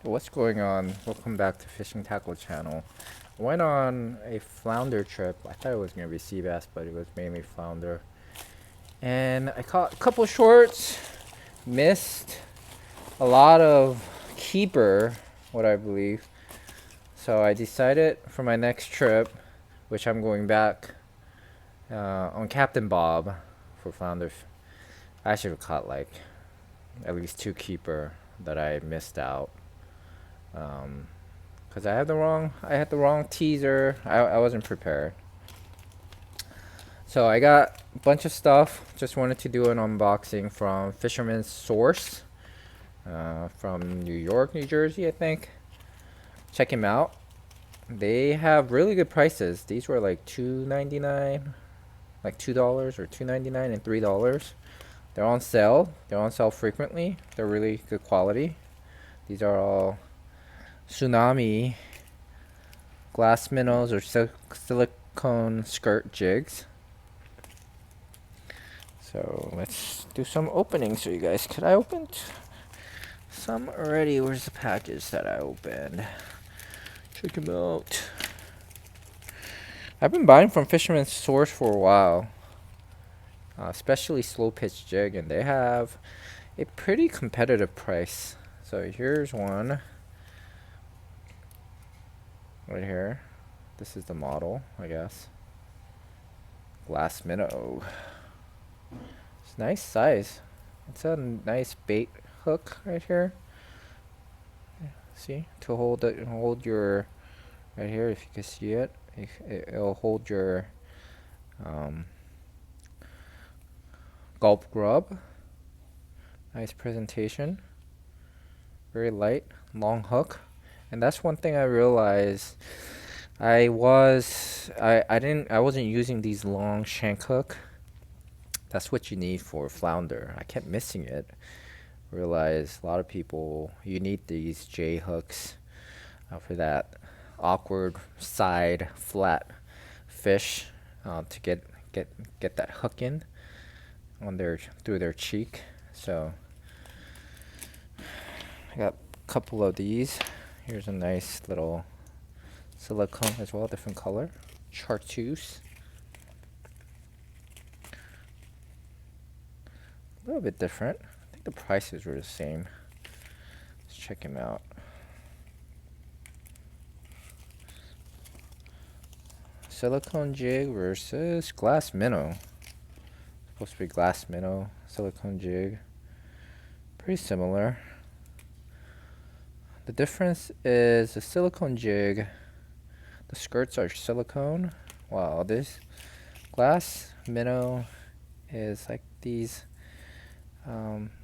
What's going on? Welcome back to Fishing Tackle Channel. I went on a flounder trip. I thought it was gonna be sea bass, but it was mainly flounder. And I caught a couple shorts, missed a lot of keeper, what I believe. So I decided for my next trip, which I'm going back on Captain Bob for flounder. I should have caught like at least two keeper that I missed out. Cause I had the wrong teaser. I wasn't prepared. So I got a bunch of stuff. Just wanted to do an unboxing from Fisherman's Source, from New York, New Jersey, I think. Check him out. They have really good prices. These were like $2.99, like $2 or $2.99 and $3. They're on sale. They're on sale frequently. They're really good quality. These are all tsunami glass minnows or silicone skirt jigs. So let's do some openings so you guys. Could I open some already? Where's the package that I opened? Check them out. I've been buying from Fisherman's Source for a while, especially slow pitch jig, and they have a pretty competitive price. So here's one right here. This is the model, I guess. Glass minnow. It's nice size. It's a nice bait hook right here. See, to hold your right here. If you can see it, it'll hold your um, gulp grub. Nice presentation. Very light, long hook, and that's one thing I realized. I wasn't using these long shank hook. That's what you need for flounder. I kept missing it. Realize a lot of people, you need these J hooks for that awkward side flat fish, to get that hook in on their through their cheek. So I got a couple of these. Here's a nice little silicone as well, different color, chartreuse. A little bit different. I think the prices were the same. Let's check him out. Silicone jig versus glass minnow. Supposed to be glass minnow, silicone jig. Pretty similar. The difference is the silicone jig, the skirts are silicone, while this glass minnow is like these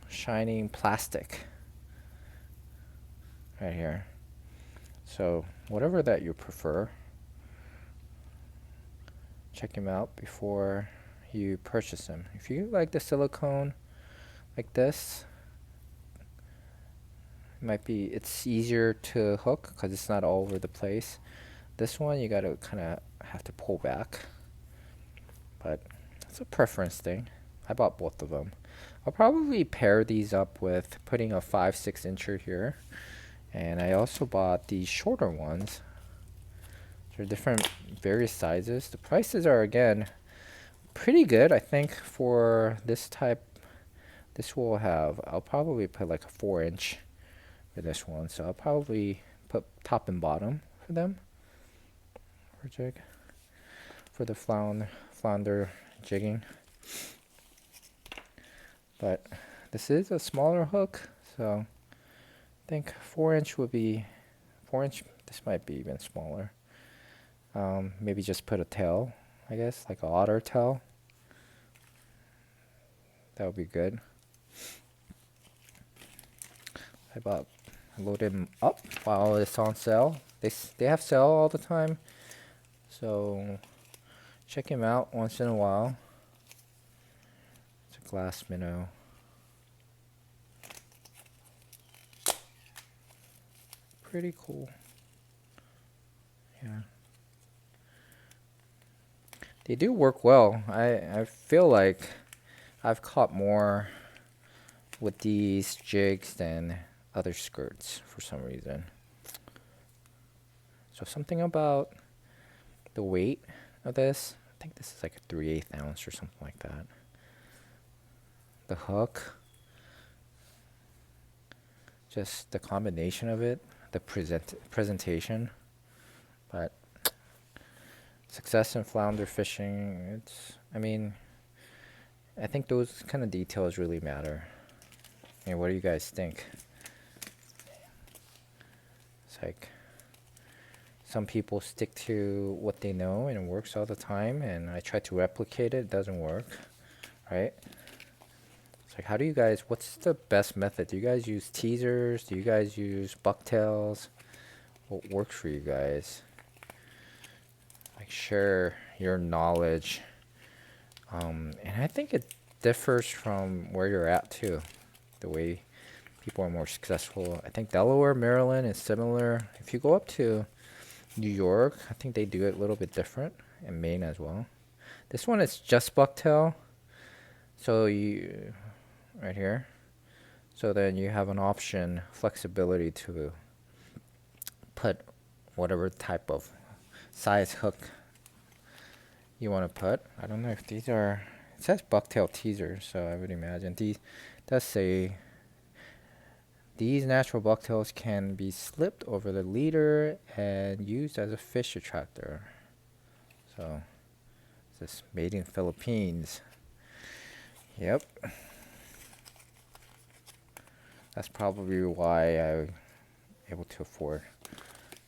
shining plastic right here. So whatever that you prefer, check them out before you purchase them. If you like the silicone like this, it's easier to hook because it's not all over the place. This one you gotta kind of have to pull back, but it's a preference thing. I bought both of them. I'll probably pair these up with putting a 5-6 incher here, and I also bought these shorter ones. They're different, various sizes. The prices are again pretty good. I think for this type, this will have, I'll probably put like a 4-inch for this one, so I'll probably put top and bottom for them for jig, for the flounder jigging. But this is a smaller hook, so I think 4-inch would be 4-inch. This might be even smaller. Maybe just put a tail, I guess, like a otter tail. That would be good. I load them up while it's on sale. They have sale all the time, so check them out once in a while. It's a glass minnow. Pretty cool. Yeah. They do work well. I feel like I've caught more with these jigs than other skirts for some reason. So something about the weight of this. I think this is like a 3/8 ounce or something like that. The hook, just the combination of it, the presentation. But success in flounder fishing, I mean, I think those kind of details really matter. I mean, what do you guys think? It's like some people stick to what they know and it works all the time, and I try to replicate it doesn't work, right? It's like, how do you guys, what's the best method? Do you guys use teasers? Do you guys use bucktails? What works for you guys? Like, share your knowledge. And I think it differs from where you're at too. The way people are more successful. I think Delaware, Maryland is similar. If you go up to New York, I think they do it a little bit different, and Maine as well. This one is just bucktail. So you, right here. So then you have an option, flexibility to put whatever type of size hook you want to put. I don't know if these are, it says bucktail teaser, so I would imagine these, does say these natural bucktails can be slipped over the leader and used as a fish attractor. So this is made in Philippines. Yep. That's probably why I'm able to afford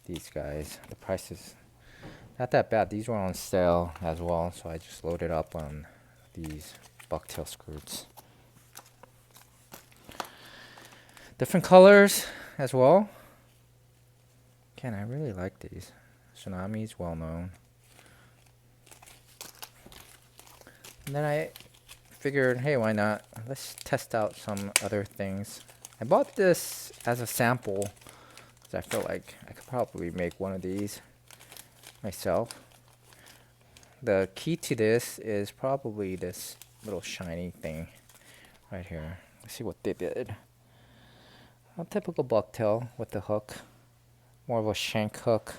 these guys. The price is not that bad. These were on sale as well, so I just loaded up on these bucktail skirts. Different colors as well. Again, I really like these. Tsunami's well known. And then I figured, hey, why not? Let's test out some other things. I bought this as a sample because I feel like I could probably make one of these myself. The key to this is probably this little shiny thing right here. Let's see what they did. A typical bucktail with the hook, more of a shank hook.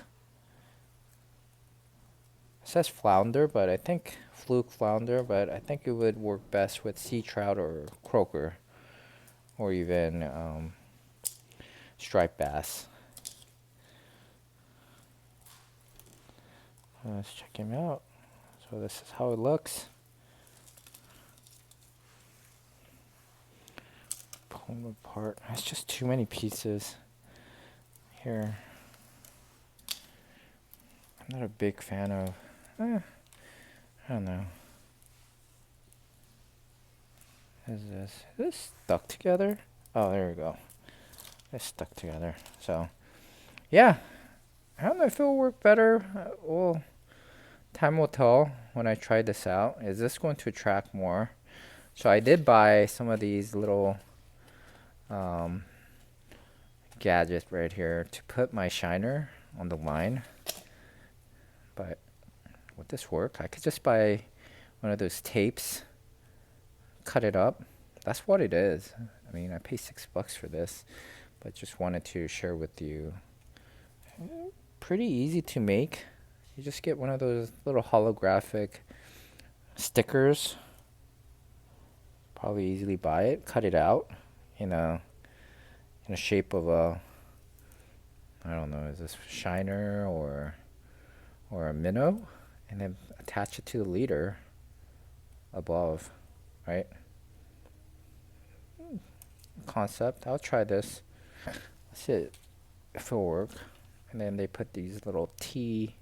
It says flounder, but I think fluke flounder, but I think it would work best with sea trout or croaker, or even striped bass. Let's check him out. So this is how it looks. Pull them apart. It's just too many pieces here. I'm not a big fan of, I don't know. What is this? Is this stuck together? Oh, there we go. It's stuck together. So, yeah. I don't know if it'll work better. Well, time will tell when I try this out. Is this going to attract more? So I did buy some of these little gadgets right here to put my shiner on the line. But would this work? I could just buy one of those tapes, cut it up. That's what it is. I mean, I paid $6 for this, but just wanted to share with you. Pretty easy to make. You just get one of those little holographic stickers. Probably easily buy it. Cut it out in a shape of a, I don't know, is this shiner or a minnow, and then attach it to the leader above, right? Concept. I'll try this. See if it'll work. And then they put these little T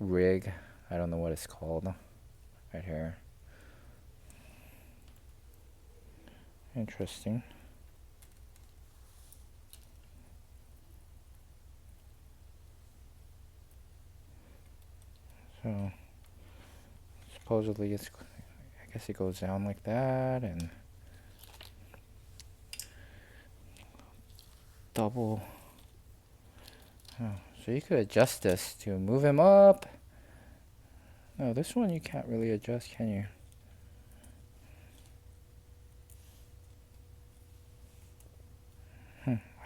rig. I don't know what it's called. Right here. Interesting. So supposedly it's, I guess it goes down like that and double. Oh, so you could adjust this to move him up. No, this one you can't really adjust, can you?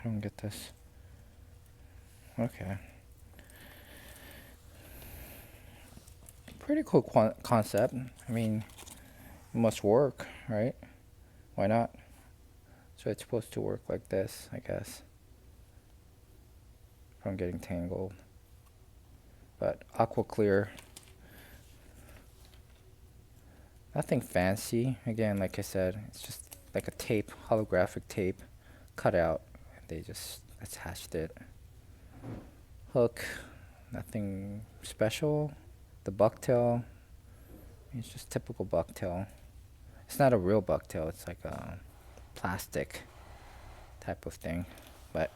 I don't get this. Okay. Pretty cool concept. I mean, it must work, right? Why not? So it's supposed to work like this, I guess. If I'm getting tangled. But aqua clear. Nothing fancy. Again, like I said, it's just like a tape, holographic tape, cut out. They just attached it. Hook, nothing special. The bucktail, it's just typical bucktail. It's not a real bucktail. It's like a plastic type of thing. But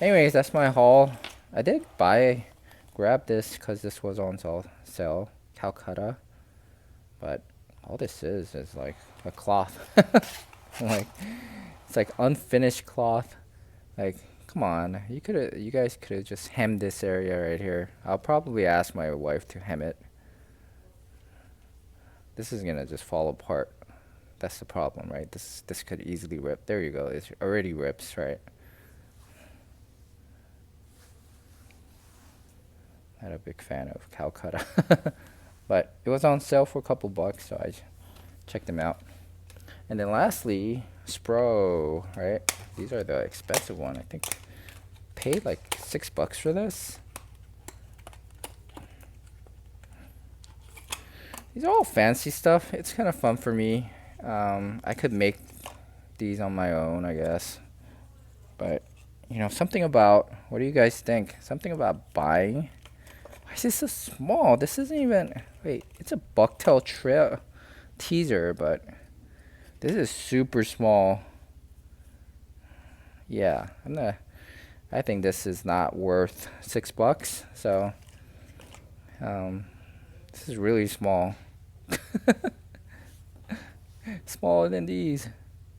anyways, that's my haul. I did grab this because this was on sale, Calcutta. But all this is like a cloth. Like it's like unfinished cloth. Like come on, you guys could have just hemmed this area right here. I'll probably ask my wife to hem it. This is gonna just fall apart. That's the problem, right? This could easily rip. There you go. It already rips, right? Not a big fan of Calcutta. But it was on sale for a couple bucks, so I checked them out. And then lastly, Spro, right? These are the expensive one. I think paid like $6 for this. These are all fancy stuff. It's kind of fun for me. I could make these on my own, I guess. But, you know, something about, what do you guys think? Something about buying. Why is this so small? This isn't even, wait, it's a bucktail trail teaser, but this is super small. Yeah, I think this is not worth $6. So, this is really small. Smaller than these.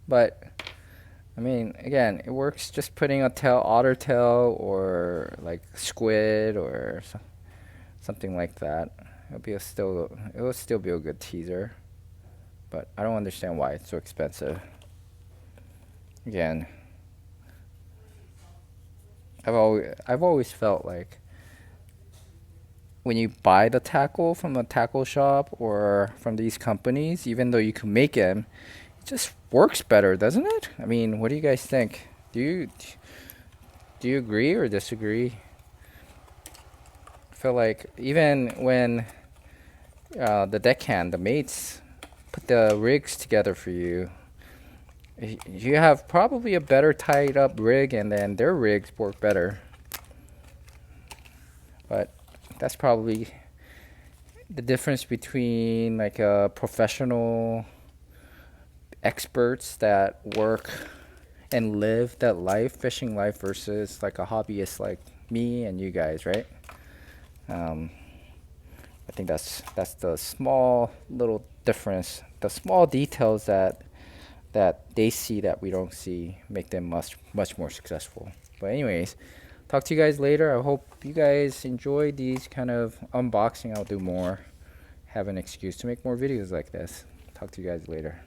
But, I mean, again, it works just putting a otter tail or like squid or something like that. It will still be a good teaser. But I don't understand why it's so expensive. Again, I've always felt like when you buy the tackle from a tackle shop or from these companies, even though you can make them, it just works better, doesn't it? I mean, what do you guys think? Do you agree or disagree? I feel like even when the deckhand, the mates, put the rigs together for you, you have probably a better tied up rig, and then their rigs work better. But that's probably the difference between like a professional experts that work and live that life, fishing life, versus like a hobbyist like me and you guys, right? I think that's the small little difference, the small details that they see that we don't see, make them much more successful. But anyways, talk to you guys later. I hope you guys enjoy these kind of unboxing. I'll do more, have an excuse to make more videos like this. Talk to you guys later.